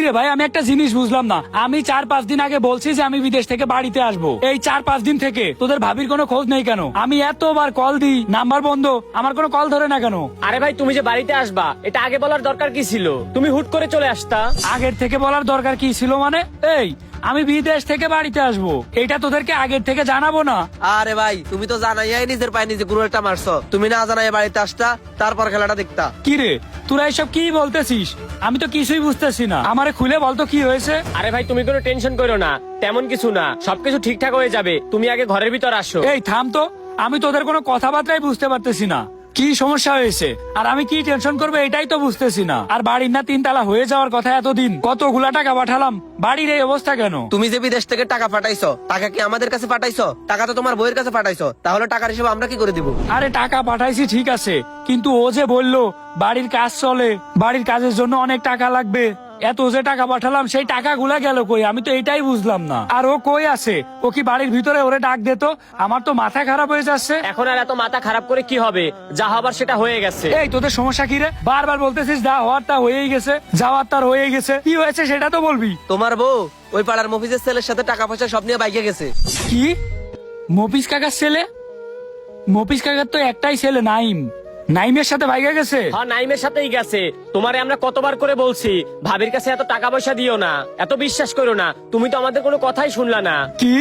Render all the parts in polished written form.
কিরে ভাই, আমি একটা জিনিস বুঝলাম না। আমি 4-5 দিন আগে বলছি যে আমি বিদেশ থেকে বাড়িতে আসবো, এই 4-5 দিন থেকে তোদের ভাবির কোনো খোঁজ নেই কেন? আমি এতবার কল দিই, নাম্বার বন্ধ, আমার কোনো কল ধরে না কেন? আরে ভাই, তুমি যে বাড়িতে আসবা এটা আগে বলার দরকার কি ছিল? তুমি হুট করে চলে আসতা। আগের থেকে বলার দরকার কি ছিল মানে? এই আমি বিদেশ থেকে বাড়িতে আসবো, এটা তোদেরকে আগের থেকে জানাবো না? আরে ভাই, তুমি তো জানাইয়াই নিজের পায়ে নিজে গুরু একটা মারছো। তুমি না জানাই বাড়িতে আসতা, তারপর খেলাটা দেখতা। কিরে তোরা এসব কি বলতেছিস? আমি তো কিছুই বুঝতেছি না, আমারে খুলে বলতো কি হয়েছে। আরে ভাই, তুমি কোনো টেনশন করো না, তেমন কিছু না, সবকিছু ঠিকঠাক হয়ে যাবে। তুমি আগে ঘরের ভিতর আসো। এই থাম তো, আমি তোদের কোনো কথাবার্তাই বুঝতে পারতেছি না। কি সমস্যা হয়েছে আর আমি কি টেনশন করবো এটাই তো বুঝতেছি না। আর বাড়ির না 3 তালা হয়ে যাওয়ার কথা, এতদিন কতগুলা টাকা পাঠালাম, বাড়ির এই অবস্থা কেন? তুমি যে বিদেশ থেকে টাকা পাঠাইছো, টাকা কি আমাদের কাছে পাঠাইছো? টাকা তো তোমার বইয়ের কাছে পাঠাইছো, তাহলে টাকার হিসেবে আমরা কি করে দিব? আরে টাকা পাঠাইছি ঠিক আছে, কিন্তু ও যে বললো বাড়ির কাজ চলে, বাড়ির কাজের জন্য অনেক টাকা লাগবে, এত যে টাকা পাঠালাম সেই টাকাগুলা গেল কই? আমি তো এটাই বুঝলাম না। আর ও কই আছে? ও কি বাড়ির ভিতরে? ওরে ডাক দে তো, আমার তো মাথা খারাপ হয়ে যাচ্ছে। এখন আর এত মাথা খারাপ করে কি হবে? যা হবার সেটা হয়ে গেছে। এই তোদের সমস্যা কি রে? বারবার বলতেছিস যা হওয়ার তা হয়েই গেছে, যাওয়ার তার হয়েই গেছে, কি হয়েছে সেটা তো বলবি। তোমার বউ ওই পাড়ার মফিজের ছেলের সাথে টাকা পয়সা সব নিয়ে বাইকে গেছে। কি? মফিজ কাকার ছেলে? মফিজ কাকার তো একটাই ছেলে, নাইম। নাইমের সাথে ভাইগা গেছে? হ্যাঁ, নাইমের সাথেই গেছে। তোমারে আমরা কতবার করে বলছি ভাবির কাছে এত টাকা পয়সা দিও না, এত বিশ্বাস করো না। তুমি তো আমাদের কোনো কথাই শুনলা না। কি?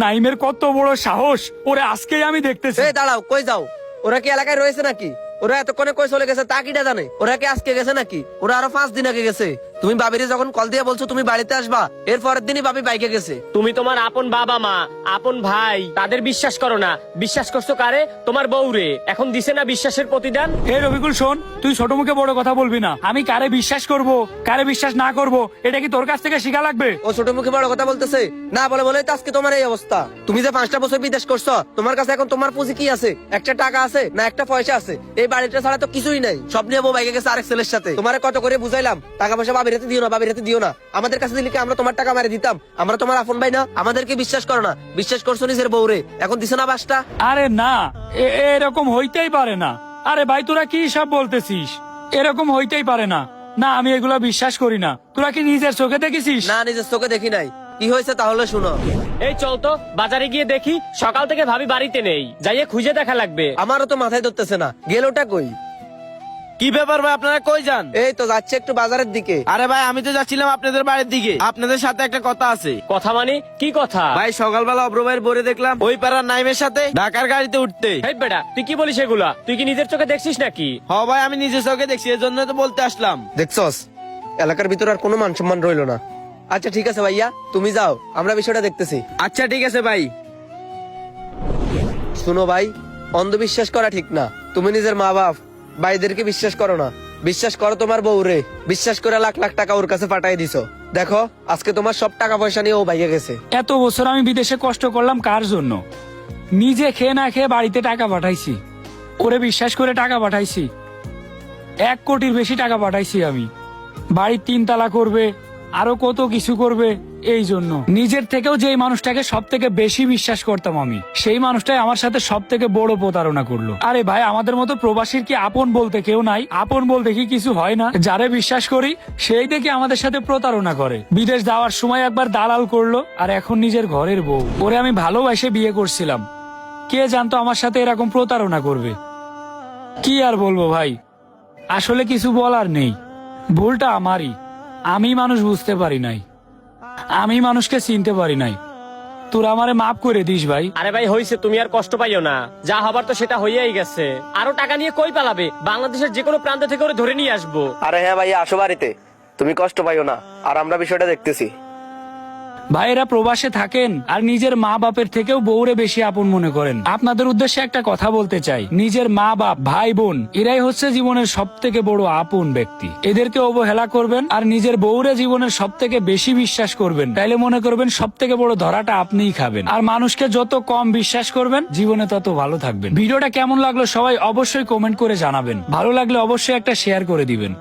নাইমের কত বড় সাহস! ওরে আজকেই আমি দেখতেছি। এই দাঁড়াও, কই যাও? ওরা কি এলাকায় রয়েছে নাকি? ওরা এতক্ষণে কই চলে গেছে তা কিটা জানে? ওরা কি আজকে গেছে নাকি? ওরা আরো 5 দিন আগে গেছে। তুমি বাবিরে যখন কল দিয়ে বলছো তুমি বাড়িতে আসবা, এর পরের দিনই বাবি বাইকে গেছে। তুমি তোমার আপন বাবা মা, আপন ভাই, তাদের বিশ্বাস করো না। বিশ্বাস করছো কারে? তোমার বউরে। এখন দিছে না বিশ্বাসের প্রতিদান। হে রবিকুল শোন, তুই ছোট মুখে বড় কথা বলবি না। আমি কারে বিশ্বাস করব, কারে বিশ্বাস না করব, এটা কি তোর কাছ থেকে শিখা লাগবে? ও ছোট মুখে বড় কথা বলতেছে না, বলে বলে তো আজকে তোমার এই অবস্থা। তুমি যে 5টা বছর বিদেশ করছো, তোমার কাছে এখন তোমার পুঁজি কি আছে? একটা টাকা আছে না একটা পয়সা আছে? এই বাড়িটা ছাড়া তো কিছুই নাই। সব নিয়ে বউ বাইকে গেছে আরেক ছেলের সাথে। তোমারে কত করে বুঝাইলাম টাকা পয়সা বাবির হাতে দিও না, বাবির হাতে দিও না। আমাদের কাছে দিলে কি আমরা তোমার টাকা মারে দিতাম? আমরা তোমার আপন ভাই না? আমাদেরকে বিশ্বাস করো না, বিশ্বাস করছো নিজের বউরে, এখন দিছে না 5টা। আরে না, এরকম হইতেই পারে না। আরে ভাই তোরা কি সব বলতেছিস? এরকম হইতেই পারে না। না, আমি এগুলা বিশ্বাস করি না। তোরা কি নিজের চোখে দেখেছিস? না, নিজের চোখে দেখি নাই। কি হয়েছে তাহলে শুনো। এই চল তো বাজারে গিয়ে দেখি। সকাল থেকে ভাবি বাড়িতে নেই, যাইয়ে খুঁজে দেখা লাগবে। আমারও তো মাথায় ধরতেছে না, গেলোটা কই? কি ব্যাপার ভাই, আপনারা কই যান? এই তো যাচ্ছে একটু বাজারের দিকে। আরে ভাই, আমি তো যাচ্ছিলাম আপনাদের বাড়ির দিকে। আপনাদের সাথে একটা কথা আছে। কথা মানে কি কথা? ভাই সকালবেলা অব্র ভাইয়ের বোরে দেখলাম ওই পাড়ার নাইমের সাথে ঢাকার গাড়িতে উঠতে। হেই বেটা, তুই কি বলিস এগুলা? তুই কি নিজের চোখে দেখছিস নাকি? হ ভাই, আমি নিজের চোখে দেখছি, এর জন্য তো বলতে আসলাম। দেখছস, এলাকার ভিতর আর কোনো মান সম্মান রইলো না। আচ্ছা ঠিক আছে ভাইয়া, তুমি যাও, আমরা বিষয়টা দেখতেছি। আচ্ছা ঠিক আছে ভাই। শুনো ভাই, অন্ধবিশ্বাস করা ঠিক না। তুমি নিজের মা বাপ ভাইদেরকে বিশ্বাস করো না, বিশ্বাস করো তোমার বউরে। বিশ্বাস করে লাখ লাখ টাকা ওর কাছে পাঠাই দিছো। দেখো আজকে তোমার সব টাকা পয়সা নিয়ে ও ভাইয়া গেছে। এত বছর আমি বিদেশে কষ্ট করলাম কার জন্য? নিজে খেয়ে না খেয়ে বাড়িতে টাকা পাঠাইছি, ওরে বিশ্বাস করে টাকা পাঠাইছি। 1 কোটির বেশি টাকা পাঠাইছি আমি। বাড়ির 3 তালা করবে, আরো কত কিছু করবে। এই জন্য নিজের থেকেও যে মানুষটাকে সব থেকে বেশি বিশ্বাস করতাম আমি, সেই মানুষটাই আমার সাথে সব থেকে বড় প্রতারণা করলো। আরে ভাই, আমাদের মতো প্রবাসীর কি আপন বলতে কেউ নাই? আপন বলতে কি কিছু হয় না? যারে বিশ্বাস করি সেই দেখে আমাদের সাথে প্রতারণা করে। বিদেশ যাওয়ার সময় একবার দালাল করলো, আর এখন নিজের ঘরের বউ। ওরে আমি ভালোবাসে বিয়ে করছিলাম, কে জানতো আমার সাথে এরকম প্রতারণা করবে? কি আর বলবো ভাই, আসলে কিছু বলার নেই। ভুলটা আমারই, আমি মানুষ বুঝতে পারি নাই, আমি মানুষকে চিনতে পারি নাই। তোরা আমারে মাফ করে দিস ভাই। আরে ভাই হইছে, তুমি আর কষ্ট পাইও না। যা হবার তো সেটা হইয়াই গেছে। আরো টাকা নিয়ে কই পালাবে? বাংলাদেশের যে কোনো প্রান্ত থেকে ওরে ধরে নিয়ে আসবো। আরে হ্যাঁ ভাইয়া, আসো বাড়িতে, তুমি কষ্ট পাইও না, আর আমরা বিষয়টা দেখতেছি। ভাইয়েরা প্রবাসে থাকেন আর নিজের মা বাপের থেকেও বউরে বেশি আপন মনে করেন। আপনাদের উদ্দেশ্যে একটা কথা বলতে চাই, নিজের মা বাপ ভাই বোন এরাই হচ্ছে জীবনের সব থেকে বড় আপন ব্যক্তি। এদেরকে অবহেলা করবেন আর নিজের বউরে জীবনের সব থেকে বেশি বিশ্বাস করবেন, তাইলে মনে করবেন সব থেকে বড় ধরাটা আপনিই খাবেন। আর মানুষকে যত কম বিশ্বাস করবেন জীবনে তত ভালো থাকবেন। ভিডিওটা কেমন লাগলো সবাই অবশ্যই কমেন্ট করে জানাবেন। ভালো লাগলে অবশ্যই একটা শেয়ার করে দিবেন।